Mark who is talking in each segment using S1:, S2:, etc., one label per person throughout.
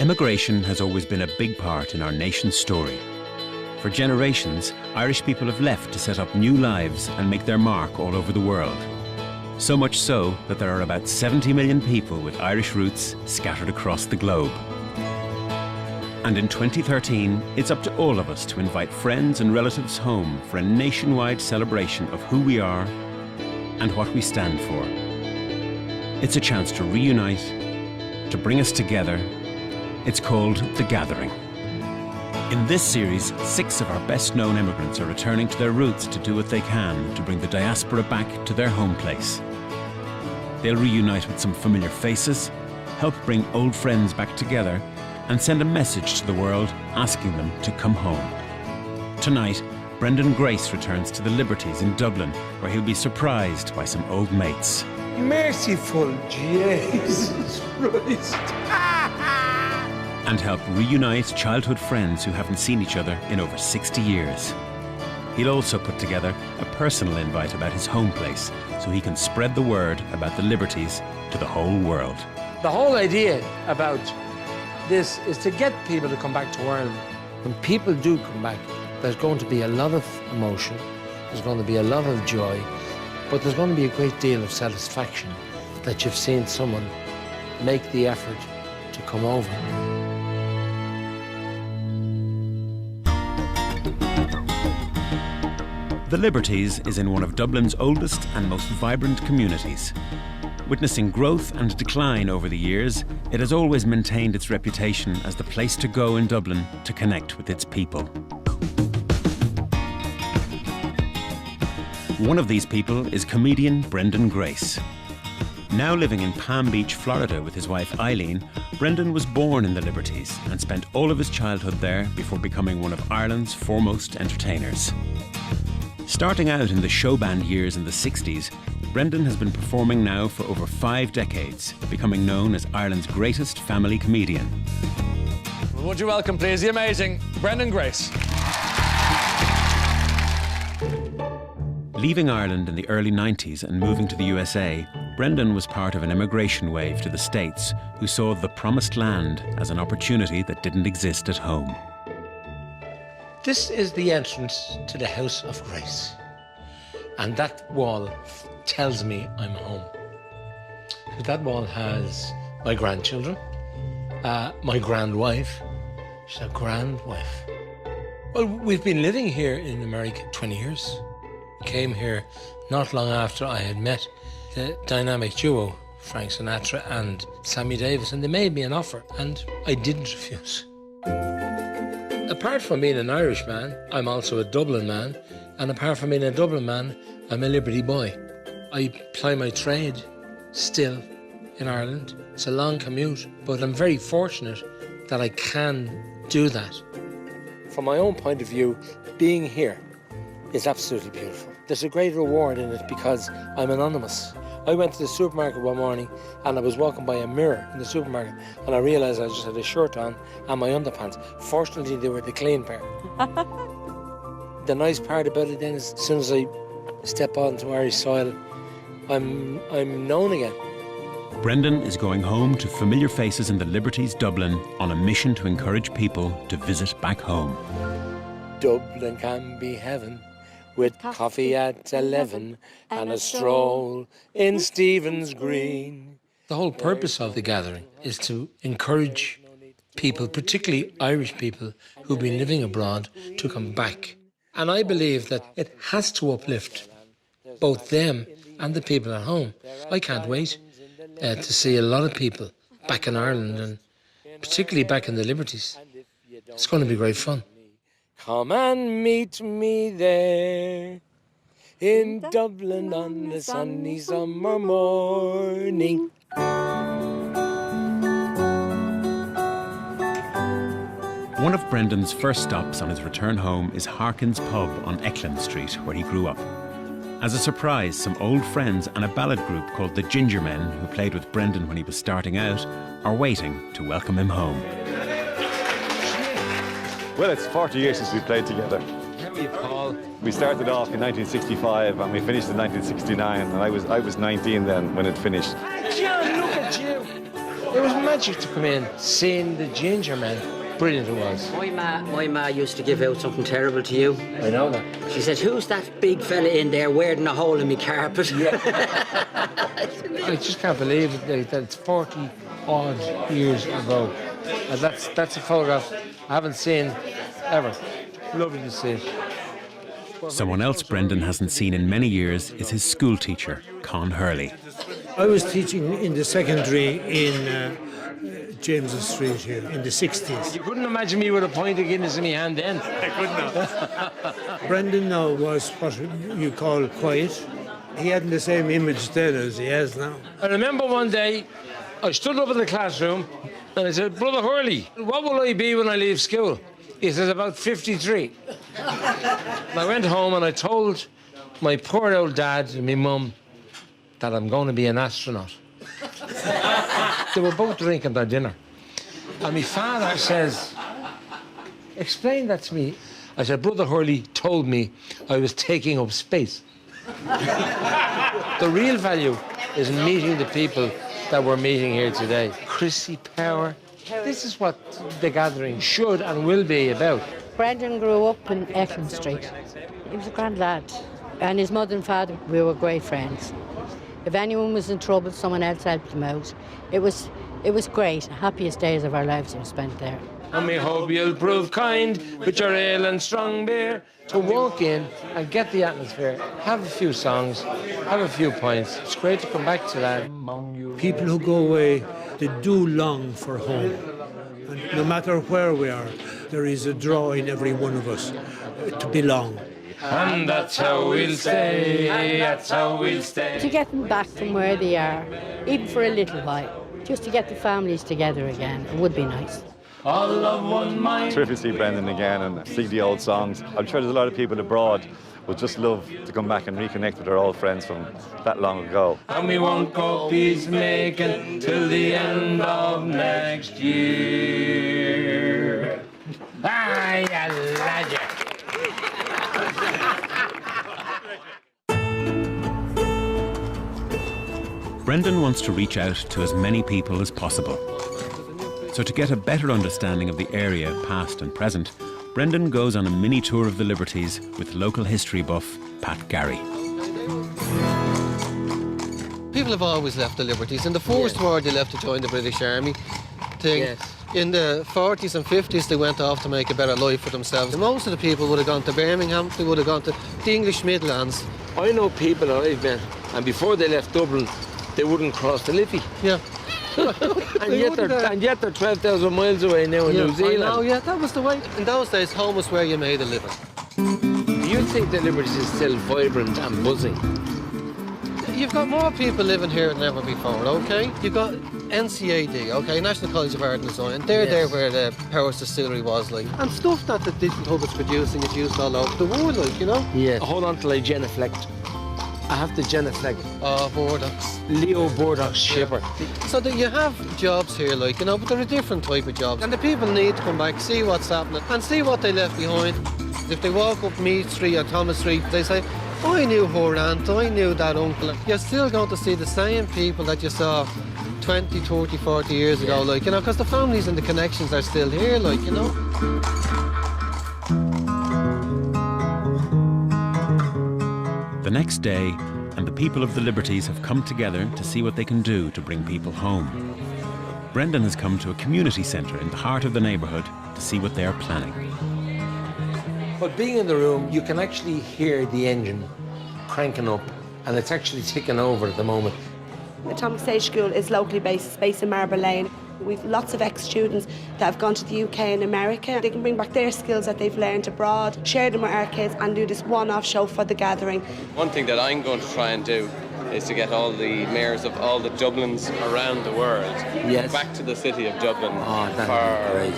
S1: Emigration has always been a big part in our nation's story. For generations, Irish people have left to set up new lives and make their mark all over the world. So much so that there are about 70 million people with Irish roots scattered across the globe. And in 2013, it's up to all of us to invite friends and relatives home for a nationwide celebration of who we are and what we stand for. It's a chance to reunite, to bring us together. It's called The Gathering. In this series, 6 of our best-known immigrants are returning to their roots to do what they can to bring the diaspora back to their home place. They'll reunite with some familiar faces, help bring old friends back together, and send a message to the world asking them to come home. Tonight, Brendan Grace returns to the Liberties in Dublin, where he'll be surprised by some old mates.
S2: Merciful Jesus Christ.
S1: And help reunite childhood friends who haven't seen each other in over 60 years. He'll also put together a personal invite about his home place so he can spread the word about the Liberties to the whole world.
S2: The whole idea about this is to get people to come back to Ireland. When people do come back, there's going to be a lot of emotion, there's going to be a lot of joy, but there's going to be a great deal of satisfaction that you've seen someone make the effort to come over.
S1: The Liberties is in one of Dublin's oldest and most vibrant communities. Witnessing growth and decline over the years, it has always maintained its reputation as the place to go in Dublin to connect with its people. One of these people is comedian Brendan Grace. Now living in Palm Beach, Florida with his wife Eileen, Brendan was born in the Liberties and spent all of his childhood there before becoming one of Ireland's foremost entertainers. Starting out in the show band years in the 60s, Brendan has been performing now for over 5 decades, becoming known as Ireland's greatest family comedian.
S3: Would you welcome, please, the amazing Brendan Grace.
S1: Leaving Ireland in the early 90s and moving to the USA, Brendan was part of an immigration wave to the States who saw the promised land as an opportunity that didn't exist at home.
S2: This is the entrance to the House of Grace. And that wall tells me I'm home. So that wall has my grandchildren, my grand wife. She's a grand wife. Well, we've been living here in America 20 years. Came here not long after I had met the dynamic duo, Frank Sinatra and Sammy Davis, and they made me an offer, and I didn't refuse. Apart from being an Irish man, I'm also a Dublin man, and apart from being a Dublin man, I'm a Liberty boy. I ply my trade still in Ireland. It's a long commute, but I'm very fortunate that I can do that. From my own point of view, being here is absolutely beautiful. There's a great reward in it because I'm anonymous. I went to the supermarket one morning and I was walking by a mirror in the supermarket and I realised I just had a shirt on and my underpants. Fortunately, they were the clean pair. The nice part about it then is as soon as I step onto Irish soil, I'm known again.
S1: Brendan is going home to familiar faces in the Liberties Dublin on a mission to encourage people to visit back home.
S2: Dublin can be heaven with coffee at 11 and a stroll in Stephen's Green. The whole purpose of the gathering is to encourage people, particularly Irish people who've been living abroad, to come back. And I believe that it has to uplift both them and the people at home. I can't wait to see a lot of people back in Ireland and particularly back in the Liberties. It's going to be great fun. Come and meet me there in Dublin on a sunny summer morning.
S1: One of Brendan's first stops on his return home is Harkin's Pub on Eklund Street, where he grew up. As a surprise, some old friends and a ballad group called the Ginger Men, who played with Brendan when he was starting out, are waiting to welcome him home.
S4: Well, it's 40 years since we played together.
S2: How are you, Paul?
S4: We started off in 1965 and we finished in 1969, and I was 19 then when it finished.
S2: John, look at you. It was magic to come in, seeing the ginger man. Brilliant it was.
S5: My ma used to give out something terrible to you.
S2: I know that.
S5: She said, "Who's that big fella in there wearing a hole in me carpet?"
S2: I just can't believe it, that it's 40-odd years ago. And that's a photograph I haven't seen ever. Lovely to see.
S1: Someone else Brendan hasn't seen in many years is his school teacher, Con Hurley.
S6: I was teaching in the secondary in James's Street here in the 60s.
S2: You couldn't imagine me with a pint of Guinness in my hand then.
S6: I could not. Brendan now was what you call quiet. He hadn't the same image then as he has now.
S2: I remember one day, I stood up in the classroom and I said, "Brother Hurley, what will I be when I leave school?" He says, "About 53. And I went home and I told my poor old dad and my mum that I'm going to be an astronaut. They were both drinking their dinner. And my father says, "Explain that to me." I said, "Brother Hurley told me I was taking up space." The real value is meeting the people that we're meeting here today. Chrissy Power. This is what the gathering should and will be about.
S7: Brendan grew up in Eccles Street. He was a grand lad. And his mother and father, we were great friends. If anyone was in trouble, someone else helped them out. It was great. The happiest days of our lives were spent there.
S2: And we hope you'll prove kind with your ale and strong beer to walk in and get the atmosphere, have a few songs, have a few pints. It's great to come back to that.
S6: People who go away, they do long for home. And no matter where we are, there is a draw in every one of us to belong.
S2: And that's how we'll stay, that's how we'll stay.
S7: To get them back from where they are, even for a little while, just to get the families together again, it would be nice.
S2: All of one mind.
S4: Terrific to see Brendan again and sing the old songs. I'm sure there's a lot of people abroad would just love to come back and reconnect with their old friends from that long ago.
S2: And we won't go peacemaking till the end of next year. Aye, I love you.
S1: Brendan wants to reach out to as many people as possible. So to get a better understanding of the area, past and present, Brendan goes on a mini tour of the Liberties with local history buff Pat Gary.
S8: People have always left the Liberties. In the First War, they left to join the British Army thing.
S2: Yes.
S8: In the 40s and 50s, they went off to make a better life for themselves. Most of the people would have gone to Birmingham, they would have gone to the English Midlands.
S2: I know people that I've met, and before they left Dublin, they wouldn't cross the Liffey.
S8: Yeah.
S2: And yet they're 12,000 miles away now in New Zealand.
S8: Oh, yeah, that was the way. In those days, home was where you made a living.
S2: Do you think the Liberties is still vibrant and buzzing?
S8: You've got more people living here than ever before, OK? You've got NCAD, OK, National College of Art and Design. They're there where the Powers Distillery was, like. And stuff that the Digital Hub is producing is used all over the world, like, you know?
S2: Yeah. Hold on till I genuflect. I have to genuflect.
S8: Oh, Bordox.
S2: Leo Bordox shipper.
S8: So that you have jobs here, like, you know, but they're a different type of job. And the people need to come back, see what's happening, and see what they left behind. If they walk up Meath Street or Thomas Street, they say, "I knew her aunt, I knew that uncle." You're still going to see the same people that you saw 20, 30, 40 years ago, like, you know, because the families and the connections are still here, like, you know.
S1: The next day, and the people of the Liberties have come together to see what they can do to bring people home. Brendan has come to a community centre in the heart of the neighbourhood to see what they are planning.
S2: But being in the room, you can actually hear the engine cranking up, and it's actually ticking over at the moment.
S9: Atomic Stage School is locally based, based in Marble Lane. We've lots of ex-students that have gone to the UK and America. They can bring back their skills that they've learned abroad, share them with our kids, and do this one-off show for the gathering.
S10: One thing that I'm going to try and do is to get all the mayors of all the Dublins around the world back to the city of Dublin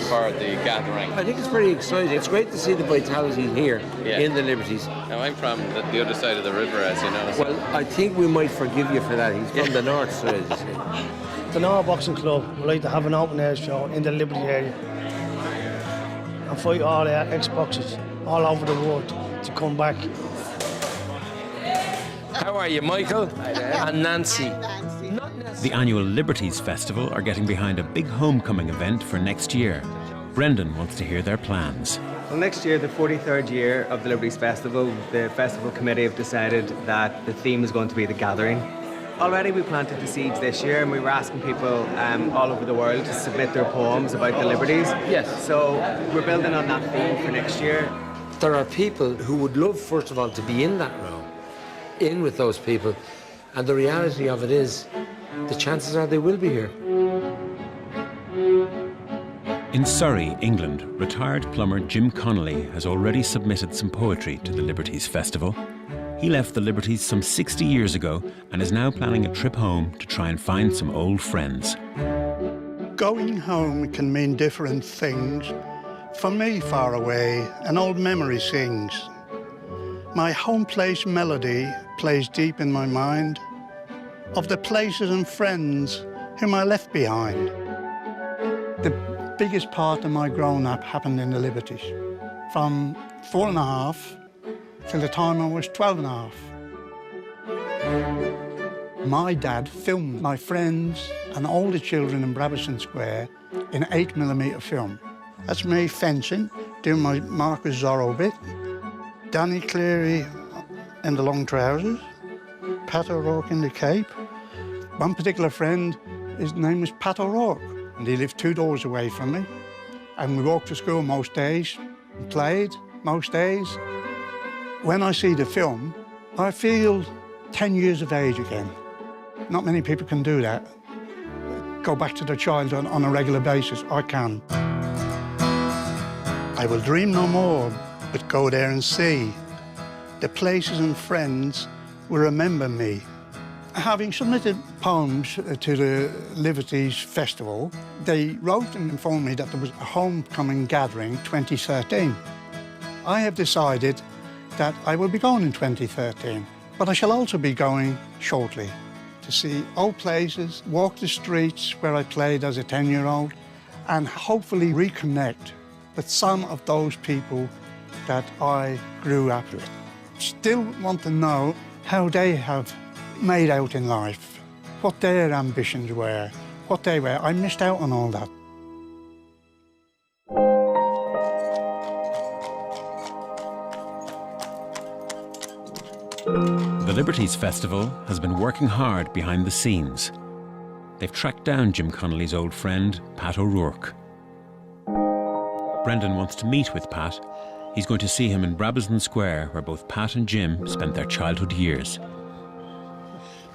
S10: for the gathering.
S2: I think it's pretty exciting. It's great to see the vitality here in the Liberties.
S10: Now, I'm from the other side of the river, as you know. So.
S2: Well, I think we might forgive you for that. He's from the north side, you see.
S11: The North Boxing Club would like to have an open air show in the Liberty area and fight all our ex-boxers all over the world to come back.
S2: How are you, Michael? Hi there. And Nancy. Not
S1: The annual Liberties Festival are getting behind a big homecoming event for next year. Brendan wants to hear their plans.
S12: Well, next year, the 43rd year of the Liberties Festival, the festival committee have decided that the theme is going to be the gathering. Already we planted the seeds this year, and we were asking people all over the world to submit their poems about the Liberties.
S2: Yes.
S12: So we're building on that theme for next year.
S2: There are people who would love, first of all, to be in that room, in with those people, and the reality of it is, the chances are they will be here.
S1: In Surrey, England, retired plumber Jim Connolly has already submitted some poetry to the Liberties Festival. He left the Liberties some 60 years ago and is now planning a trip home to try and find some old friends.
S13: Going home can mean different things. For me, far away, an old memory sings. My home place melody plays deep in my mind of the places and friends whom I left behind. The biggest part of my growing up happened in the Liberties, from 4 and a half till the time I was 12 and a half. My dad filmed my friends and all the children in Brabazon Square in 8mm film. That's me fencing, doing my Marcus Zorro bit. Danny Cleary in the long trousers, Pat O'Rourke in the cape. One particular friend, his name was Pat O'Rourke, and he lived 2 doors away from me. And we walked to school most days, and played most days. When I see the film, I feel 10 years of age again. Not many people can do that. Go back to their childhood on a regular basis. I can. I will dream no more, but go there and see. The places and friends will remember me. Having submitted poems to the Liberties Festival, they wrote and informed me that there was a homecoming gathering 2013. I have decided that I will be going in 2013, but I shall also be going shortly to see old places, walk the streets where I played as a 10-year-old, and hopefully reconnect with some of those people that I grew up with. Still want to know how they have made out in life, what their ambitions were, what they were. I missed out on all that.
S1: The Liberties Festival has been working hard behind the scenes. They've tracked down Jim Connolly's old friend, Pat O'Rourke. Brendan wants to meet with Pat. He's going to see him in Brabazon Square, where both Pat and Jim spent their childhood years.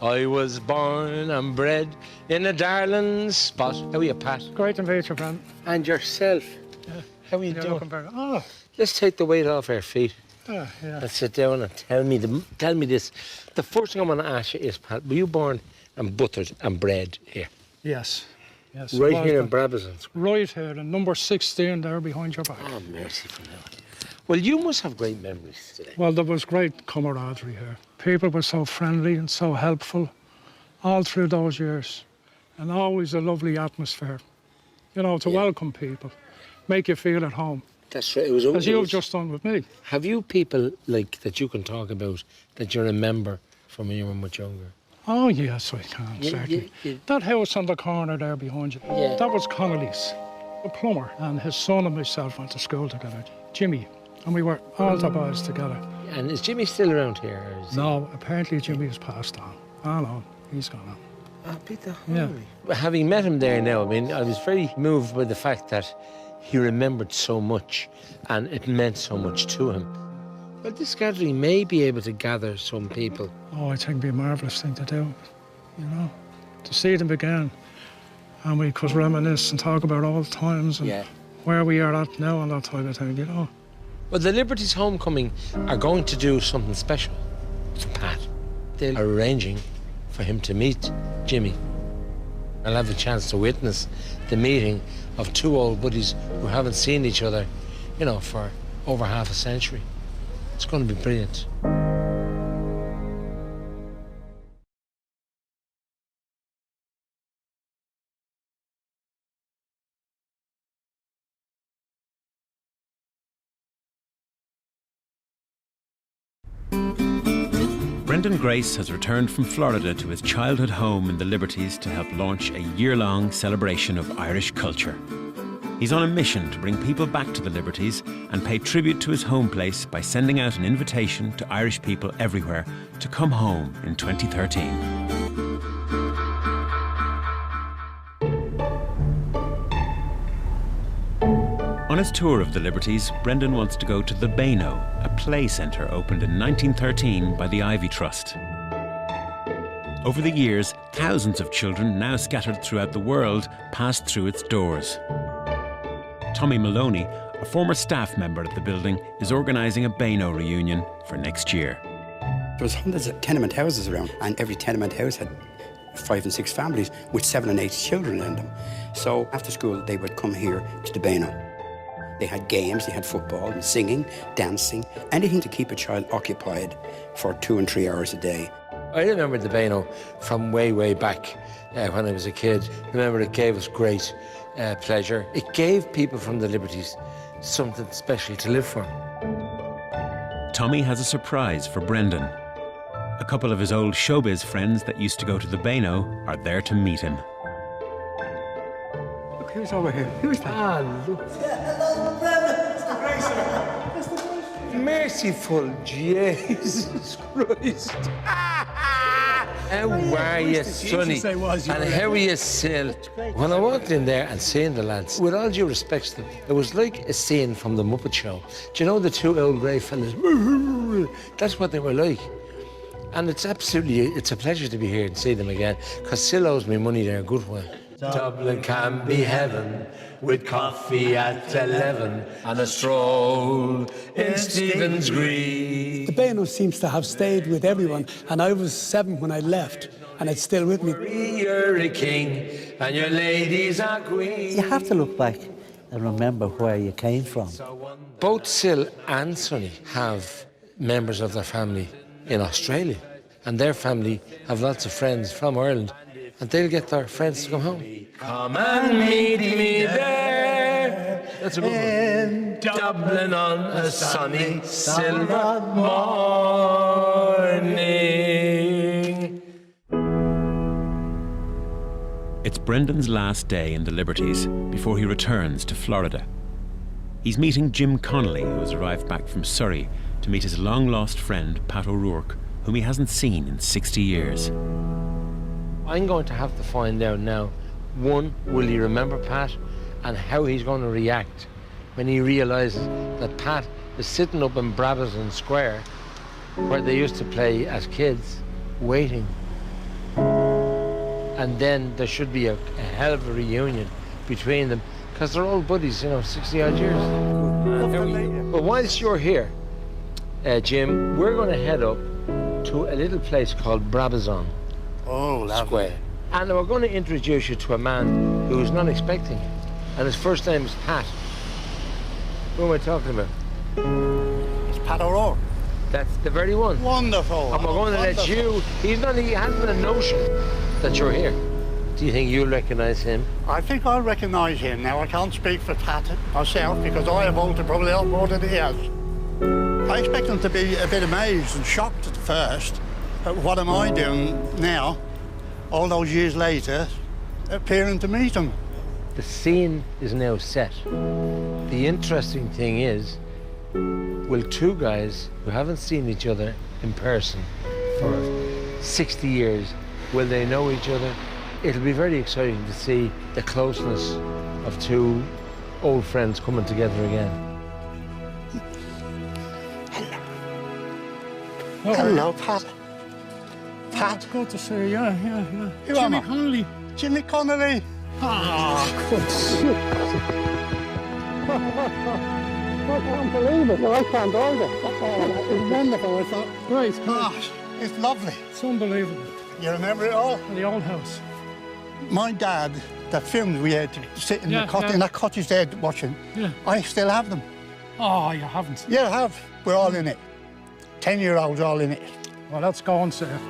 S2: I was born and bred in a darling spot. How are you, Pat?
S11: Great to meet you, friend.
S2: And yourself?
S11: Yeah.
S2: How are you
S11: You're
S2: doing?
S11: looking very... Oh.
S2: Let's take the weight off our feet.
S11: Yeah.
S2: Let's sit down and tell me this. The first thing I want to ask you is, Pat, were you born and buttered and bred here?
S11: Yes. Yes.
S2: Right here in Brabazon?
S11: Right here, and number 16 there behind your back.
S2: Oh, merciful Lord. Well, you must have great memories today.
S11: Well, there was great camaraderie here. People were so friendly and so helpful all through those years. And always a lovely atmosphere, you know, to welcome people, make you feel at home.
S2: That's right.
S11: As you've just done with me.
S2: Have you people like that you can talk about that you remember from when you were much younger?
S11: Oh, yes, I can, certainly. That house on the corner there behind you, that was Connolly's, a plumber, and his son and myself went to school together, Jimmy, and we were all the boys together.
S2: And is Jimmy still around here? Or is
S11: no, apparently Jimmy has passed on. Oh, no, he's gone on.
S2: Oh, Peter, yeah. Having met him there now, I mean, I was very moved by the fact that he remembered so much and it meant so much to him. Well, this gathering may be able to gather some people.
S11: Oh, I think it'd be a marvellous thing to do, you know, to see them again. And we could reminisce and talk about old times and where we are at now and that type of thing, you know.
S2: Well, the Liberties Homecoming are going to do something special for Pat. They're arranging for him to meet Jimmy. I'll have a chance to witness the meeting of 2 old buddies who haven't seen each other, you know, for over half a century. It's going to be brilliant.
S1: Brendan Grace has returned from Florida to his childhood home in the Liberties to help launch a year-long celebration of Irish culture. He's on a mission to bring people back to the Liberties and pay tribute to his home place by sending out an invitation to Irish people everywhere to come home in 2013. On his tour of the Liberties, Brendan wants to go to the Beano, a play centre opened in 1913 by the Ivy Trust. Over the years, thousands of children, now scattered throughout the world, passed through its doors. Tommy Maloney, a former staff member at the building, is organising a Beano reunion for next year.
S14: There was hundreds of tenement houses around, and every tenement house had 5 and 6 families with 7 and 8 children in them. So after school, they would come here to the Beano. They had games, they had football, and singing, dancing, anything to keep a child occupied for 2 and 3 hours a day.
S2: I remember the Beano from way, way back when I was a kid. Remember, it gave us great pleasure. It gave people from the Liberties something special to live for.
S1: Tommy has a surprise for Brendan. A couple of his old showbiz friends that used to go to the Beano are there to meet him.
S14: Look, who's over here? Who's that?
S2: Ah, look.
S15: Hello, Brendan. Mr. Gracer.
S2: Merciful Jesus Christ. How are you, Sonny? And how are you, Sil? When I walked in there and seen the lads, with all due respect to them, it was like a scene from the Muppet Show. Do you know the 2 old grey fellas? That's what they were like. And it's a pleasure to be here and see them again, because Sil owes me money there a good while. Dublin can be heaven with coffee at 11 and a stroll in Stephen's Green.
S16: The Beano seems to have stayed with everyone, and I was 7 when I left, and it's still with me.
S2: You're a king and your ladies are queens.
S15: You have to look back and remember where you came from.
S2: Both Sil and Sonny have members of their family in Australia, and their family have lots of friends from Ireland, and they'll get their friends to come home. Come and meet me there. That's a good one. In Dublin on a sunny silver morning.
S1: It's Brendan's last day in the Liberties before he returns to Florida. He's meeting Jim Connolly, who has arrived back from Surrey to meet his long-lost friend, Pat O'Rourke, whom he hasn't seen in 60 years.
S2: I'm going to have to find out now, one, will he remember Pat, and how he's going to react when he realises that Pat is sitting up in Brabazon Square, where they used to play as kids, waiting. And then there should be a hell of a reunion between them, because they're old buddies, 60-odd years. But whilst you're here, Jim, we're going to head up to a little place called Brabazon Square. And we're going to introduce you to a man who's not expecting you. And his first name is Pat. Who am I talking about?
S13: It's Pat O'Rourke.
S2: That's the very one.
S13: Wonderful.
S2: And we're going to let you... He hasn't a notion that you're here. Do you think you'll recognise him?
S13: I think I'll recognise him. Now, I can't speak for Pat myself because I have altered probably a lot more than he has. I expect him to be a bit amazed and shocked at first. But what am I doing now, all those years later, appearing to meet him?
S2: The scene is now set. The interesting thing is, will 2 guys who haven't seen each other in person for 60 years, will they know each other? It'll be very exciting to see the closeness of 2 old friends coming together again.
S13: Hello. Hello, Pat. Pat.
S11: Good to see you, yeah.
S13: Who
S11: Jimmy
S13: am I?
S11: Connolly.
S13: Jimmy Connolly.
S11: Ah, good shit.
S16: I can't believe it. No, I can't either. Oh, it's wonderful. I thought, great.
S13: Gosh, it's lovely.
S11: It's unbelievable.
S13: You remember it all?
S11: The old house.
S13: My dad, the films we had to sit in, in that cottage there watching, I still have them.
S11: Oh, you haven't?
S13: Yeah, I have. We're all in it. 10-year-olds all in it.
S11: Well, let's go and see it.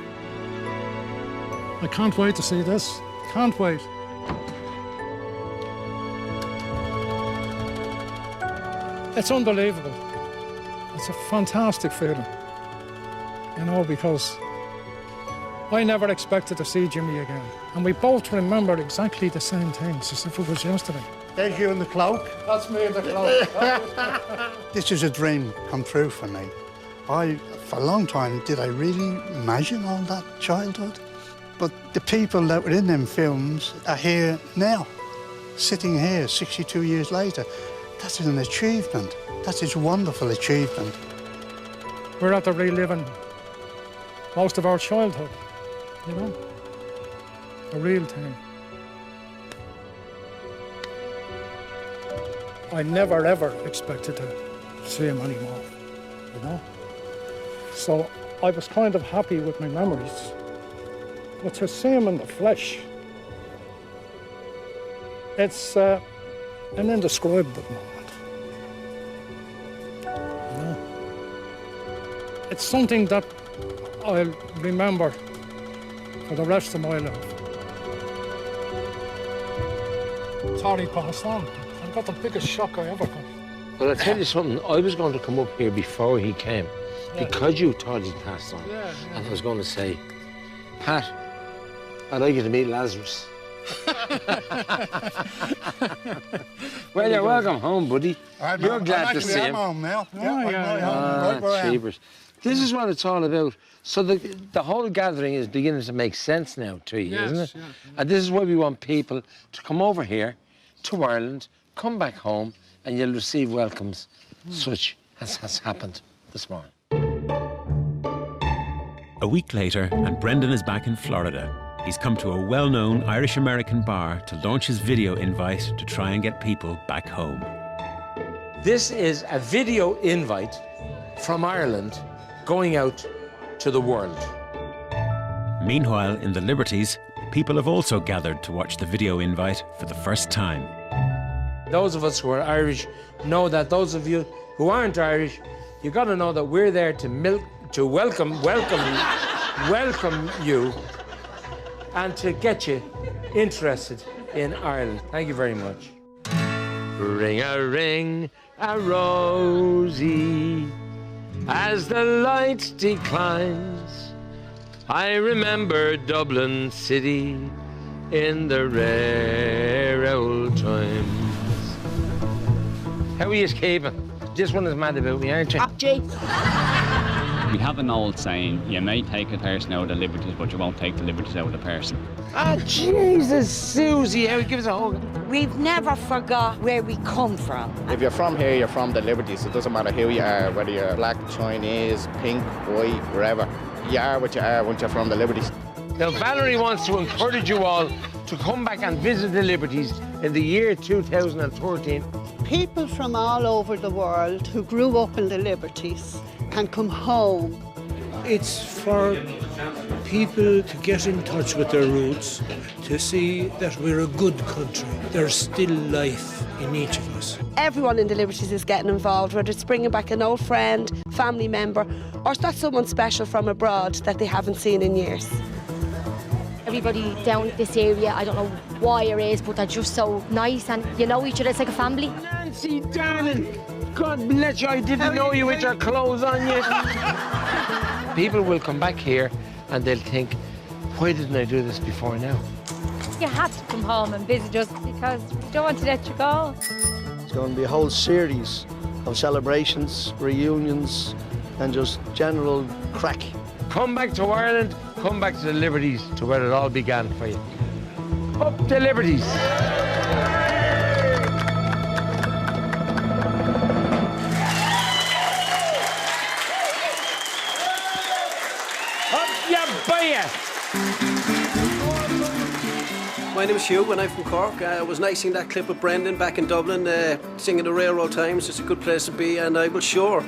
S11: I can't wait to see this. Can't wait. It's unbelievable. It's a fantastic feeling. Because I never expected to see Jimmy again. And we both remembered exactly the same things as if it was yesterday.
S13: There's you in the cloak.
S11: That's me in the cloak.
S13: This is a dream come true for me. For a long time, did I really imagine all that childhood? But the people that were in them films are here now, sitting here 62 years later. That's an achievement. That is a wonderful achievement.
S11: We're after reliving most of our childhood, you know? A real thing. I never, ever expected to see him anymore, you know? So I was kind of happy with my memories. But to see him in the flesh, it's an indescribable moment. You know? It's something that I'll remember for the rest of my life. Sorry, passed on. I got the biggest shock I ever got.
S2: Well, I'll tell you something. I was going to come up here before he came because you thought he'd passed on. And I was going to say, Pat, I'd like you to meet Lazarus. Well, you're welcome home, buddy. You're glad to see him.
S13: I'm home now.
S2: Cheapers. This is what it's all about. So the whole gathering is beginning to make sense now to you, isn't it? And this is why we want people to come over here to Ireland, come back home, and you'll receive welcomes such as has happened this morning.
S1: A week later, and Brendan is back in Florida. He's come to a well-known Irish-American bar to launch his video invite to try and get people back home.
S2: This is a video invite from Ireland going out to the world.
S1: Meanwhile, in the Liberties, people have also gathered to watch the video invite for the first time.
S2: Those of us who are Irish know that those of you who aren't Irish, you got to know that we're there to welcome you and to get you interested in Ireland. Thank you very much. Ring a rosy as the light declines. I remember Dublin city in the rare old times. How are you escaping? This one is mad about me, aren't you?
S17: We have an old saying, you may take a person out of the liberties, but you won't take the liberties out of the person.
S2: Ah, Jesus, Susie, how give us a hug.
S18: We've never forgot where we come from.
S19: If you're from here, you're from the liberties. It doesn't matter who you are, whether you're black, Chinese, pink, white, wherever. You are what you are once you're from the liberties.
S2: Now, Valerie wants to encourage you all to come back and visit the Liberties in the year 2013.
S20: People from all over the world who grew up in the Liberties can come home.
S6: It's for people to get in touch with their roots, to see that we're a good country. There's still life in each of us.
S9: Everyone in the Liberties is getting involved, whether it's bringing back an old friend, family member, or it's not someone special from abroad that they haven't seen in years.
S21: Everybody down this area, I don't know why it is, but they're just so nice and you know each other, it's like a family.
S2: Nancy, darling, God bless you, I didn't know you with your clothes on yet. People will come back here and they'll think, why didn't I do this before now?
S22: You have to come home and visit us because we don't want to let you go.
S23: It's going to be a whole series of celebrations, reunions, and just general crack.
S2: Come back to Ireland, come back to the Liberties, to where it all began for you. Up the Liberties! Up ya buya!
S8: My name is Hugh and I'm from Cork. It was nice seeing that clip of Brendan back in Dublin, singing the Railroad Times. It's a good place to be, and I will sure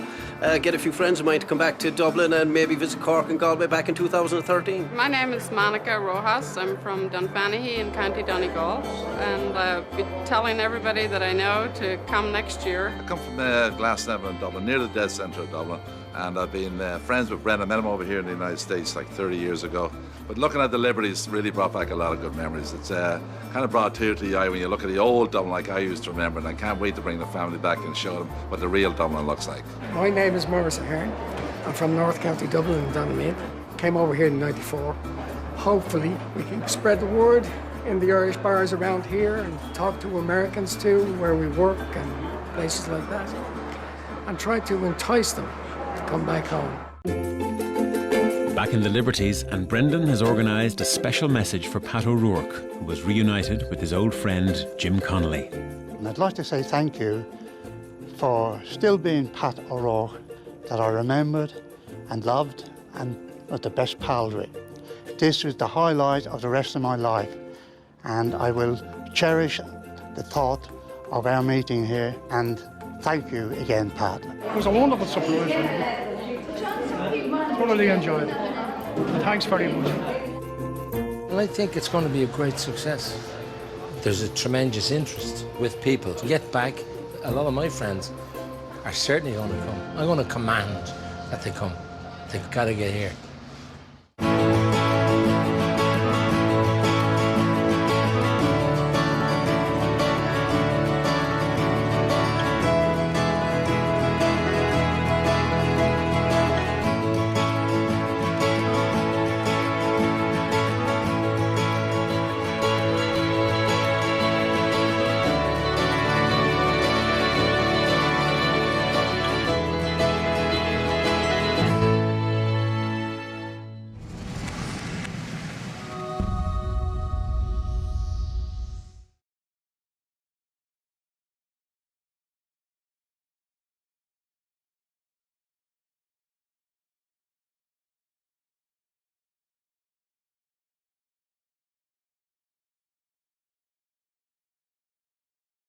S8: get a few friends of mine to come back to Dublin and maybe visit Cork and Galway back in 2013.
S24: My name is Monica Rojas. I'm from Dunfanaghy in County Donegal, and I'll be telling everybody that I know to come next year.
S25: I come from Glasnevin in Dublin, near the dead centre of Dublin, and I've been friends with Brendan. I met him over here in the United States like 30 years ago. But looking at the Liberties really brought back a lot of good memories. It's kind of brought tear to the eye when you look at the old Dublin like I used to remember, and I can't wait to bring the family back and show them what the real Dublin looks like.
S26: My name is Maurice Ahern. I'm from North County Dublin in Donegal. Came over here in '94,
S3: Hopefully we can spread the word in the Irish bars around here and talk to Americans too, where we work and places like that, and try to entice them to come back home.
S1: Back in the Liberties, and Brendan has organised a special message for Pat O'Rourke, who was reunited with his old friend Jim Connolly.
S13: And I'd like to say thank you for still being Pat O'Rourke that I remembered and loved and was the best pal with. This was the highlight of the rest of my life, and I will cherish the thought of our meeting here, and thank you again, Pat.
S11: It was a wonderful surprise, really. Thoroughly enjoyed it. And thanks very much.
S2: And I think it's going to be a great success. There's a tremendous interest with people to get back. A lot of my friends are certainly going to come. I'm going to command that they come. They've got to get here.